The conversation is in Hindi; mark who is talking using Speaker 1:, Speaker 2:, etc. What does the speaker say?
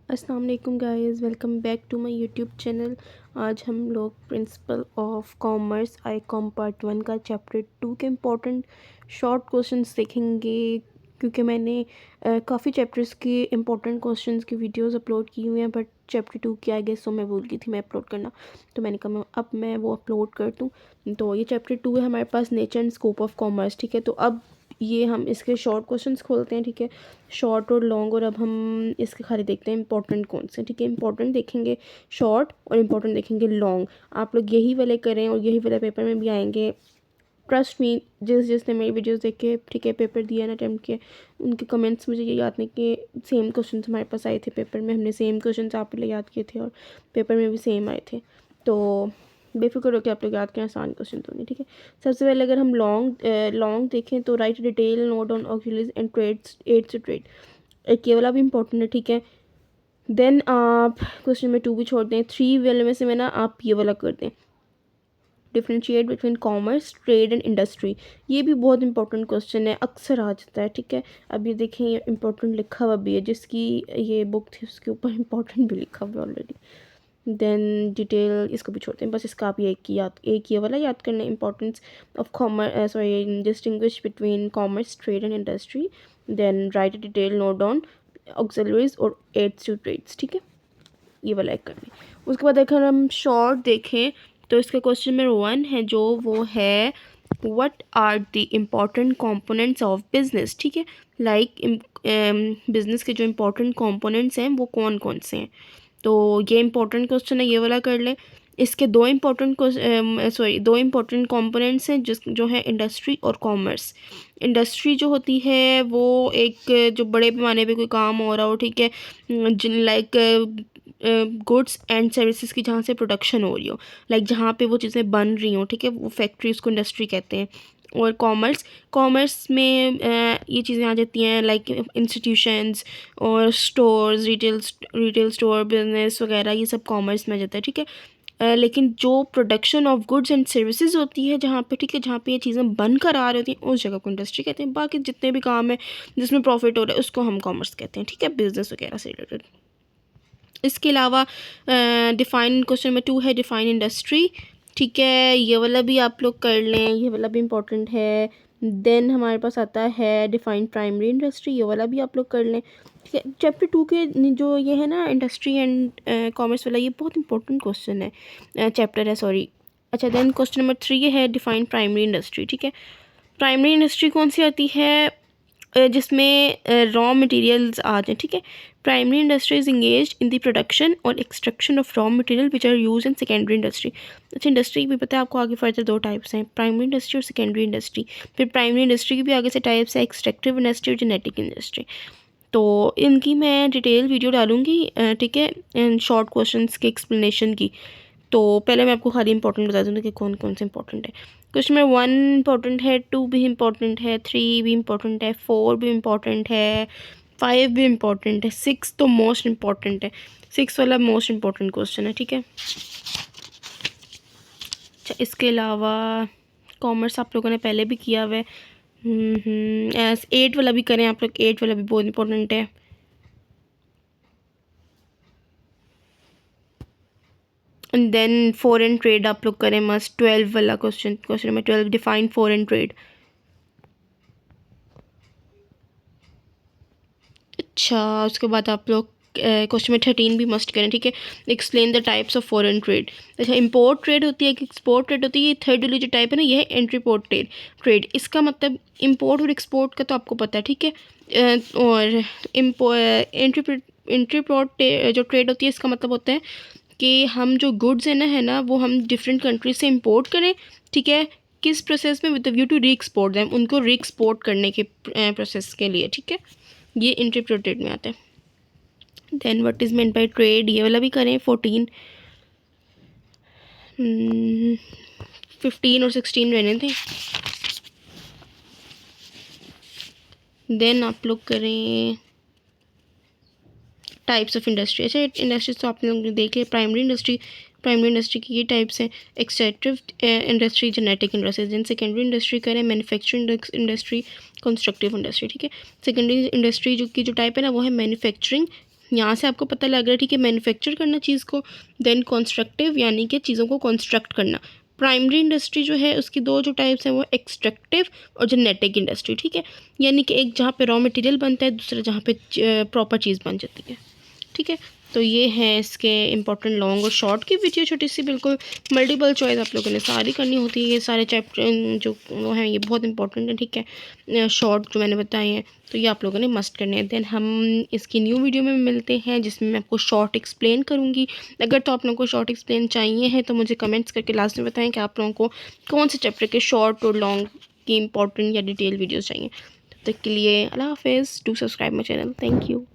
Speaker 1: अस्सलाम वालेकुम guys, welcome back to my YouTube channel. आज हम लोग principle of commerce I Com part 1 का चैप्टर 2 के इम्पोर्टेंट शॉर्ट क्वेश्चंस देखेंगे। क्योंकि मैंने काफ़ी चैप्टर्स के इम्पोर्टेंट क्वेश्चंस की वीडियोस अपलोड की हुई हैं, बट चैप्टर 2 की आई गेस सो मैं भूल गई थी मैं अपलोड करना। तो मैंने कहा अब मैं वो अपलोड कर दूँ। तो ये चैप्टर 2 है हमारे पास, nature and scope of commerce. ठीक है, तो अब ये हम इसके शॉर्ट क्वेश्चंस खोलते हैं। ठीक है, शॉर्ट और लॉन्ग, और अब हम इसके खाली देखते हैं इंपॉर्टेंट कौन से। ठीक है, इंपॉर्टेंट देखेंगे शॉर्ट और इंपॉर्टेंट देखेंगे लॉन्ग। आप लोग यही वाले करें और यही वाले पेपर में भी आएंगे, ट्रस्ट मी। जिसने मेरी वीडियोस देख के ठीक है पेपर दिया ना अटैम्प्ट किया, उनके कमेंट्स मुझे ये याद नहीं कि सेम क्वेश्चन हमारे पास आए थे पेपर में, हमने सेम क्वेश्चन आप लोग याद किए थे और पेपर में भी सेम आए थे। तो बेफिक्र होकर आप लोग याद करें, आसान क्वेश्चन तो नहीं। ठीक है, सबसे पहले अगर हम लॉन्ग देखें तो right detail note on auxiliaries and trades aids to trade, एक ये वाला भी इंपॉर्टेंट है। ठीक है, देन आप क्वेश्चन नंबर 2 भी छोड़ दें। 3 वाले में से मैं ना आप ये वाला कर दें, differentiate between commerce trade and industry. ये भी बहुत इंपॉर्टेंट क्वेश्चन है, अक्सर आ जाता है। ठीक है, अब ये देखें, ये इंपॉर्टेंट लिखा हुआ भी है, जिसकी ये बुक थी उसके ऊपर इंपॉर्टेंट भी लिखा हुआ है ऑलरेडी। देन डिटेल इसको भी छोड़ते हैं, बस इसका आप एक ये वाला याद करना, importance of commerce, sorry, distinguish between commerce trade and industry. Then write detail note down auxiliaries और एड्स टू ट्रेड्स। ठीक है, ये वाला एक करनी। उसके बाद अगर हम शॉर्ट देखें तो इसका क्वेश्चन नंबर 1 है जो वो है what are the important components of business. ठीक है, लाइक बिजनेस के जो इम्पोर्टेंट कंपोनेंट्स हैं वो कौन कौन से हैं। तो ये इंपॉर्टेंट क्वेश्चन है, ये वाला कर लें। इसके दो इम्पोर्टेंट कंपोनेंट्स हैं जो है इंडस्ट्री और कॉमर्स। इंडस्ट्री जो होती है वो एक जो बड़े पैमाने पे कोई काम हो रहा हो, ठीक है, जिन लाइक गुड्स एंड सर्विसेज की जहाँ से प्रोडक्शन हो रही हो, लाइक जहाँ पे वो चीज़ें बन रही हों, ठीक है, वो फैक्ट्री, उसको इंडस्ट्री कहते हैं। और कॉमर्स में ये चीज़ें आ जाती हैं लाइक इंस्टीट्यूशंस और स्टोर्स, रिटेल स्टोर बिजनेस वगैरह, ये सब कॉमर्स में आ जाता है। ठीक है, लेकिन जो production of goods and services होती है जहाँ पे, ठीक है, जहाँ पे ये चीज़ें बन कर आ रही होती हैं, उस जगह को इंडस्ट्री कहते हैं। बाकी जितने भी काम है जिसमें प्रॉफिट हो रहा है उसको हम कॉमर्स कहते हैं। ठीक है, बिजनेस वगैरह से रिलेटेड। इसके अलावा डिफ़ाइन क्वेश्चन नंबर 2 है डिफ़ाइन इंडस्ट्री। ठीक है, ये वाला भी आप लोग कर लें, ये वाला भी इम्पोर्टेंट है। देन हमारे पास आता है डिफ़ाइन प्राइमरी इंडस्ट्री, ये वाला भी आप लोग कर लें। ठीक है, चैप्टर 2 के जो ये है ना इंडस्ट्री एंड कॉमर्स वाला, ये बहुत इंपॉर्टेंट क्वेश्चन है, चैप्टर है, सॉरी। अच्छा, देन क्वेश्चन नंबर 3 है डिफ़ाइन प्राइमरी इंडस्ट्री। ठीक है, प्राइमरी इंडस्ट्री कौन सी आती है, जिसमें रॉ मटेरियल्स आते हैं। ठीक है, primary industry is engage in the production और extraction of raw material which are use in secondary industry. अच्छा, इंडस्ट्री भी पता है आपको, आगे फर्दर 2 टाइप्स हैं, प्राइमरी इंडस्ट्री और सेकेंडरी इंडस्ट्री। फिर प्राइमरी इंडस्ट्री की भी आगे से टाइप्स है, एक्सट्रैक्टिव इंडस्ट्री और जेनेटिक इंडस्ट्री। तो इनकी मैं डिटेल वीडियो डालूंगी, ठीक है, इन शॉर्ट क्वेश्चंस के एक्सप्लेनेशन की। तो पहले मैं आपको खाली इंपॉर्टेंट बता दूँगी कि कौन कौन से इंपॉर्टेंट है। क्वेश्चन नंबर 1 इंपॉर्टेंट है, 2 भी इंपॉर्टेंट है, 3 भी इंपॉर्टेंट है, 4 भी इंपॉर्टेंट है, 5 भी इंपॉर्टेंट है, 6 तो मोस्ट इंपॉर्टेंट है। 6 वाला मोस्ट इंपॉर्टेंट क्वेश्चन है। ठीक है, अच्छा, इसके अलावा कॉमर्स आप लोगों ने पहले भी किया हुआ है। 8 वाला भी करें आप लोग, 8 वाला भी बहुत इंपॉर्टेंट है। एंड देन फॉरेन ट्रेड आप लोग करें मस्ट, 12 वाला question number 12 define foreign trade. अच्छा, उसके बाद आप लोग क्वेश्चन में 13 भी मस्ट करें। ठीक है, explain the types of foreign trade. अच्छा, इंपोर्ट ट्रेड होती है कि एक्सपोर्ट ट्रेड होती है, ये थर्ड वाली जो टाइप है ना, ये है एंट्री पोर्ट ट्रेड। इसका मतलब इंपोर्ट और एक्सपोर्ट का तो आपको पता है। ठीक है, और एंट्री पोर्ट जो ट्रेड होती है, इसका मतलब होता है कि हम जो गुड्स है ना वो हम डिफरेंट कंट्री से इंपोर्ट करें। ठीक है, किस प्रोसेस में, with the view to re export them, उनको री एक्सपोर्ट करने के प्रोसेस के लिए। ठीक है, ये इंटरप्रेटेड में आता है। Then what is meant by trade, ये वाला भी करें। 14 15 और 16 रहने थे। देन आप लोग करें टाइप्स ऑफ इंडस्ट्री। अच्छा, इंडस्ट्रीज तो आप लोग देख लिया। प्राइमरी इंडस्ट्री की ये टाइप्स हैं, extractive industry, genetic industry. Then secondary industry करें मैन्युफैक्चरिंग इंडस्ट्री, कंस्ट्रक्टिव इंडस्ट्री। ठीक है, सेकेंडरी इंडस्ट्री जो टाइप है ना वो है मैन्युफैक्चरिंग, यहाँ से आपको पता लग रहा है, ठीक है, मैन्युफैक्चर करना चीज़ को, देन कंस्ट्रक्टिव यानी कि चीज़ों को कंस्ट्रक्ट करना। प्राइमरी इंडस्ट्री जो है उसकी दो जो टाइप्स हैं वो एक्सट्रैक्टिव और जेनेटिक इंडस्ट्री, ठीक है, यानी कि एक जहाँ पे रॉ मटेरियल बनता है, दूसरा जहाँ पे प्रॉपर चीज़ बन जाती है, ठीक है। तो ये है इसके इंपॉर्टेंट लॉन्ग और शॉर्ट की वीडियो, छोटी सी बिल्कुल। मल्टीपल चॉइस आप लोगों ने सारी करनी होती है, ये सारे चैप्टर जो वो हैं ये बहुत इंपॉर्टेंट है, ठीक है। शॉर्ट जो मैंने बताए हैं तो ये आप लोगों ने मस्ट करने हैं। देन हम इसकी न्यू वीडियो में मिलते हैं जिसमें मैं आपको शॉर्ट एक्सप्लेन करूँगी। अगर तो आप लोगों को शॉर्ट एक्सप्लेन चाहिए है तो मुझे कमेंट्स करके लास्ट में बताएं कि आप लोगों को कौन से चैप्टर के शॉर्ट और लॉन्ग की इंपॉर्टेंट या डिटेल वीडियोज़ चाहिए। तब तक के लिए अल्लाह हाफिज़, do subscribe my channel, thank you.